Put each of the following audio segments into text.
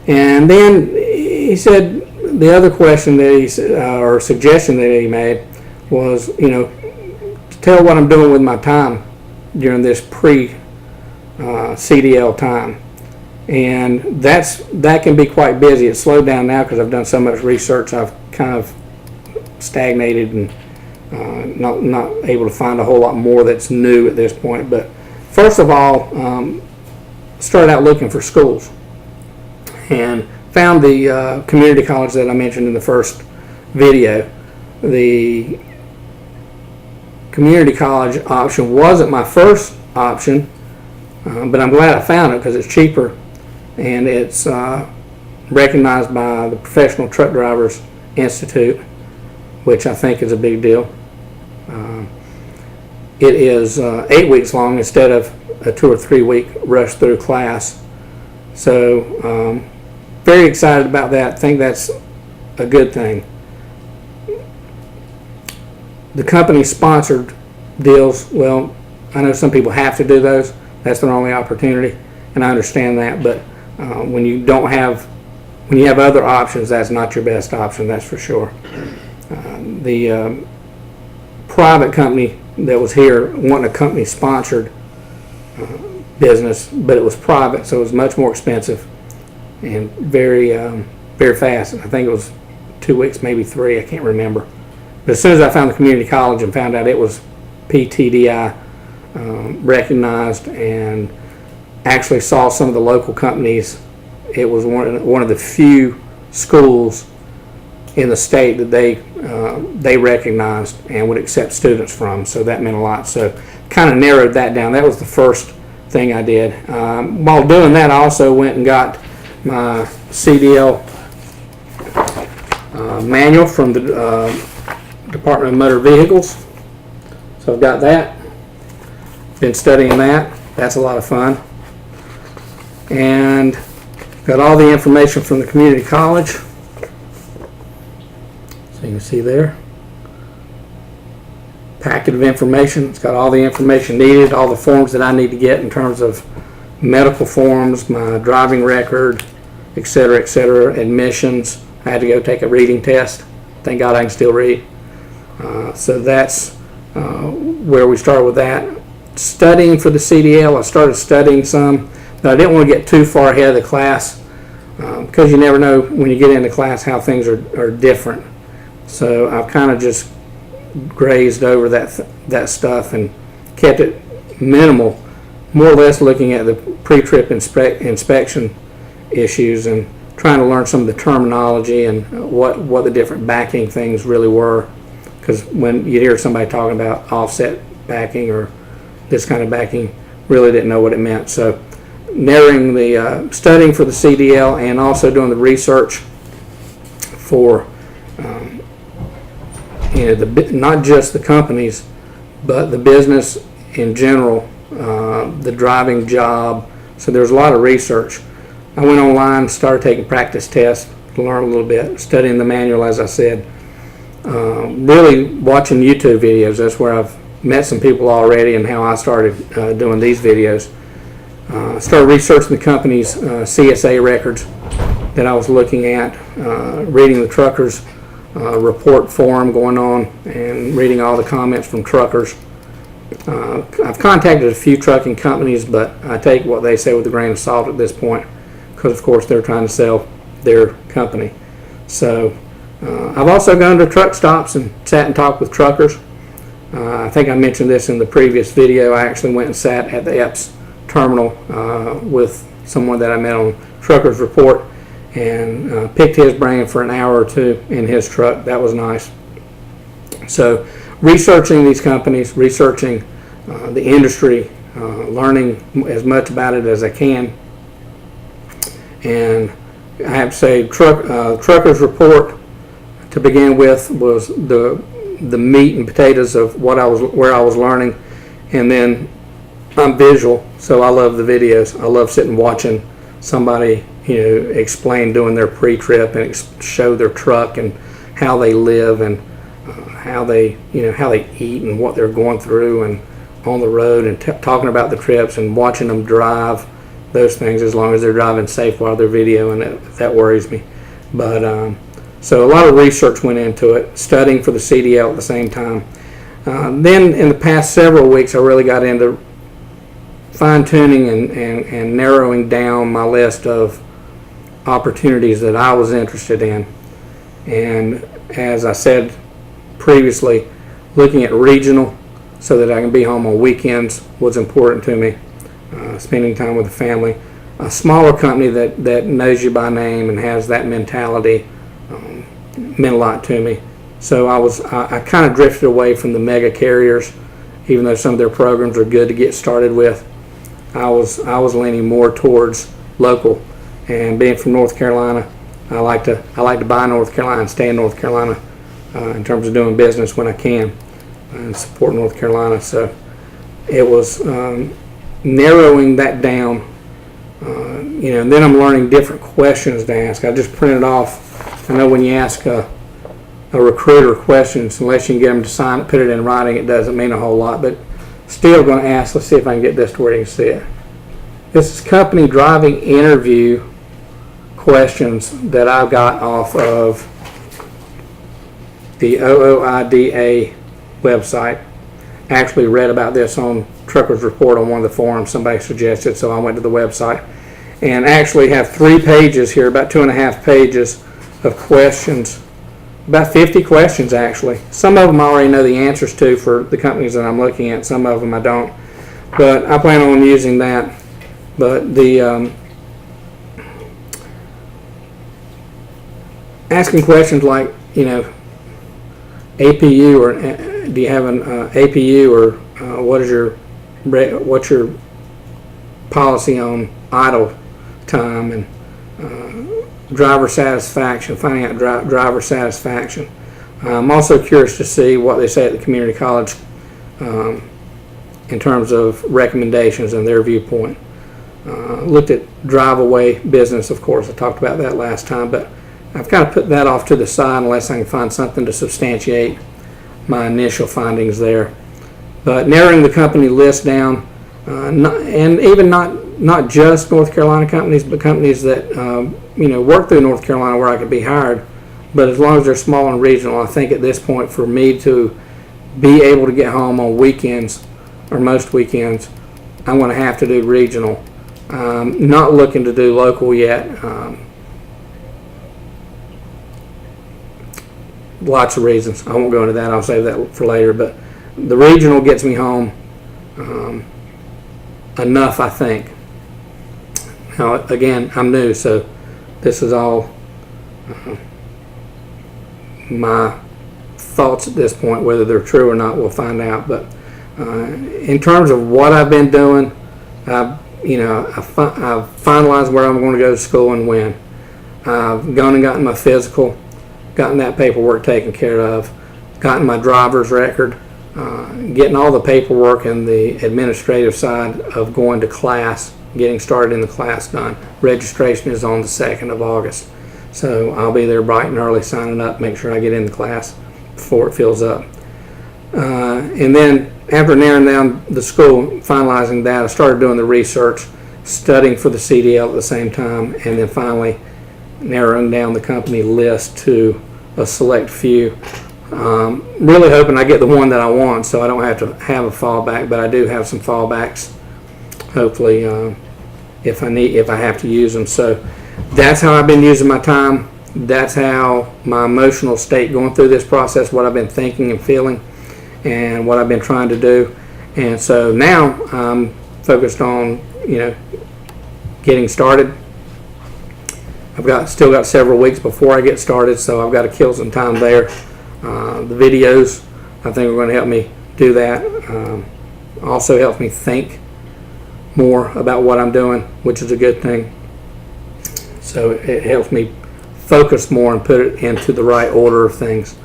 And then he said the other question that or suggestion that he made was, to tell what I'm doing with my time during this pre-CDL time. And that can be quite busy. It's slowed down now because I've done so much research. I've kind of stagnated and not able to find a whole lot more that's new at this point. But first of all, started out looking for schools and found the community college that I mentioned in the first video. The community college option wasn't my first option, but I'm glad I found it because it's cheaper and it's recognized by the Professional Truck Drivers Institute, which I think is a big deal. It is 8 weeks long instead of a 2 or 3 week rush through class. So very excited about that. I think that's a good thing. The company sponsored deals, well, I know some people have to do those. That's their only opportunity, and I understand that. But when you have other options, that's not your best option. That's for sure. The private company that was here wasn't a company sponsored business, but it was private, so it was much more expensive and very fast. I think it was 2 weeks, maybe 3. I can't remember. But as soon as I found the community college and found out it was PTDI recognized and actually saw some of the local companies, it was one of the few schools in the state that they recognized and would accept students from. So that meant a lot. So kind of narrowed that down. That was the first thing I did. While doing that, I also went and got my CDL manual from the Department of Motor Vehicles. So I've got that. Been studying that. That's a lot of fun. And got all the information from the community college. So you can see there. Packet of information. It's got all the information needed, all the forms that I need to get in terms of medical forms, my driving record, etc., admissions. I had to go take a reading test. Thank God I can still read. So that's where we started with that. Studying for the CDL, I started studying some, but I didn't want to get too far ahead of the class because you never know when you get into class how things are different. So I've kind of just grazed over that stuff and kept it minimal, more or less looking at the pre-trip inspection issues and trying to learn some of the terminology and what the different backing things really were. Because when you hear somebody talking about offset backing or this kind of backing, really didn't know what it meant. So narrowing the studying for the CDL and also doing the research for not just the companies, but the business in general, the driving job. So there's a lot of research. I went online, started taking practice tests to learn a little bit, studying the manual, as I said. Really watching YouTube videos. That's where I've met some people already and how I started doing these videos. Started researching the company's CSA records that I was looking at, reading the truckers' report forum going on and reading all the comments from truckers. I've contacted a few trucking companies, but I take what they say with a grain of salt at this point because, of course, they're trying to sell their company. So I've also gone to truck stops and sat and talked with truckers. I think I mentioned this in the previous video. I actually went and sat at the Epps terminal with someone that I met on Truckers Report and picked his brain for an hour or two in his truck. That was nice. So researching these companies, researching the industry, learning as much about it as I can. And I have to say Truckers Report to begin with was the meat and potatoes of where I was learning, and then I'm visual, so I love the videos. I love sitting watching somebody explain doing their pre-trip and show their truck and how they live and how they eat and what they're going through and on the road and talking about the trips and watching them drive those things as long as they're driving safe while they're videoing. That worries me. But so a lot of research went into it, studying for the CDL at the same time. Then in the past several weeks, I really got into fine-tuning and narrowing down my list of opportunities that I was interested in. And as I said previously, looking at regional so that I can be home on weekends was important to me. Spending time with the family. A smaller company that knows you by name and has that mentality meant a lot to me. So I kind of drifted away from the mega carriers, even though some of their programs are good to get started with. I was leaning more towards local, and being from North Carolina, I like to buy North Carolina and stay in North Carolina in terms of doing business when I can and support North Carolina. So it was narrowing that down. And then I'm learning different questions to ask. I just printed off. I know when you ask a recruiter questions, unless you can get them to put it in writing, it doesn't mean a whole lot. But still going to ask. Let's see if I can get this to where you can see it. This is company driving interview questions that I got off of the OOIDA website. Actually read about this on Truckers Report on one of the forums somebody suggested, so I went to the website and actually have 3 pages here, about 2.5 pages of questions, about 50 questions actually. Some of them I already know the answers to for the companies that I'm looking at, some of them I don't, but I plan on using that. But the asking questions like, APU, or do you have an APU, or what's your policy on idle time, and driver satisfaction, finding out driver satisfaction. I'm also curious to see what they say at the community college in terms of recommendations and their viewpoint. Looked at drive away business, of course. I talked about that last time, but I've kind of put that off to the side unless I can find something to substantiate my initial findings there. But narrowing the company list down, and even not just North Carolina companies, but companies that work through North Carolina where I could be hired. But as long as they're small and regional, I think at this point for me to be able to get home on weekends or most weekends, I'm going to have to do regional. Not looking to do local yet. Lots of reasons. I won't go into that. I'll save that for later. But the regional gets me home enough, I think. Now, again, I'm new, so this is all my thoughts at this point. Whether they're true or not, we'll find out. But in terms of what I've been doing, I've finalized where I'm going to go to school and when. I've gone and gotten my physical, gotten that paperwork taken care of, gotten my driver's record, getting all the paperwork and the administrative side of going to class, getting started in the class done. Registration is on the 2nd of August. So I'll be there bright and early signing up, make sure I get in the class before it fills up. And then after narrowing down the school, finalizing that, I started doing the research, studying for the CDL at the same time, and then finally narrowing down the company list to a select few. Really hoping I get the one that I want so I don't have to have a fallback, but I do have some fallbacks, hopefully, if I have to use them. So that's how I've been using my time. That's how my emotional state going through this process, what I've been thinking and feeling, and what I've been trying to do. And so now I'm focused on, getting started. I've still got several weeks before I get started, so I've got to kill some time there. The videos, I think, are going to help me do that. Also helps me think more about what I'm doing, which is a good thing. So it helps me focus more and put it into the right order of things.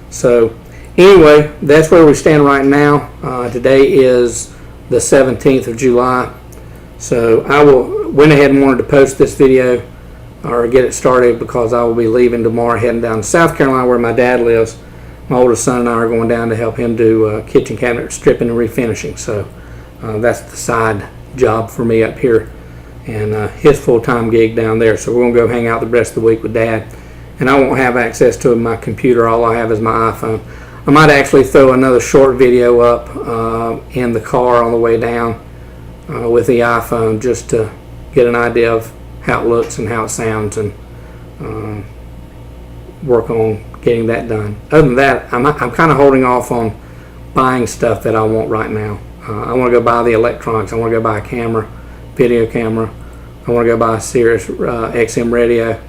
So anyway, that's where we stand right now. Today is the 17th of July. So I went ahead and wanted to post this video or get it started because I will be leaving tomorrow, heading down to South Carolina where my dad lives. My oldest son and I are going down to help him do kitchen cabinet stripping and refinishing. So that's the side job for me up here and his full-time gig down there. So we're going to go hang out the rest of the week with Dad. And I won't have access to my computer. All I have is my iPhone. I might actually throw another short video up in the car on the way down with the iPhone, just to get an idea of how it looks and how it sounds, and work on getting that done. Other than that, I'm kind of holding off on buying stuff that I want right now. I want to go buy the electronics. I want to go buy a camera, video camera. I want to go buy a Sirius XM radio.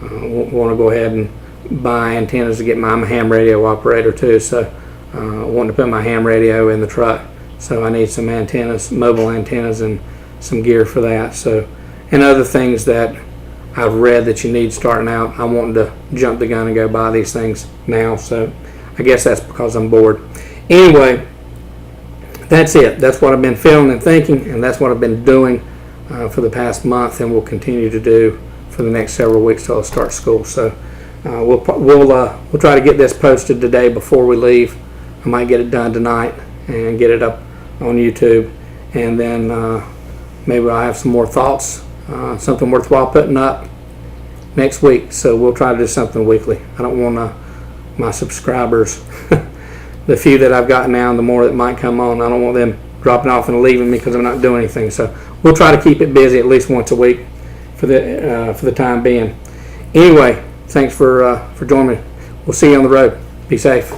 I want to go ahead and buy antennas to get my ham radio operator too. So I want to put my ham radio in the truck. So I need some antennas, mobile antennas, and some gear for that. So, and other things that I've read that you need starting out. I'm wanting to jump the gun and go buy these things now. So I guess that's because I'm bored. Anyway, that's it. That's what I've been feeling and thinking, and that's what I've been doing for the past month, and will continue to do for the next several weeks till I start school. So we'll try to get this posted today before we leave. I might get it done tonight and get it up on YouTube, and then maybe I'll have some more thoughts, something worthwhile putting up next week. So we'll try to do something weekly. I don't want my subscribers, the few that I've got now and the more that might come on, I don't want them dropping off and leaving me because I'm not doing anything. So we'll try to keep it busy at least once a week for the time being. Anyway, thanks for joining me. We'll see you on the road. Be safe.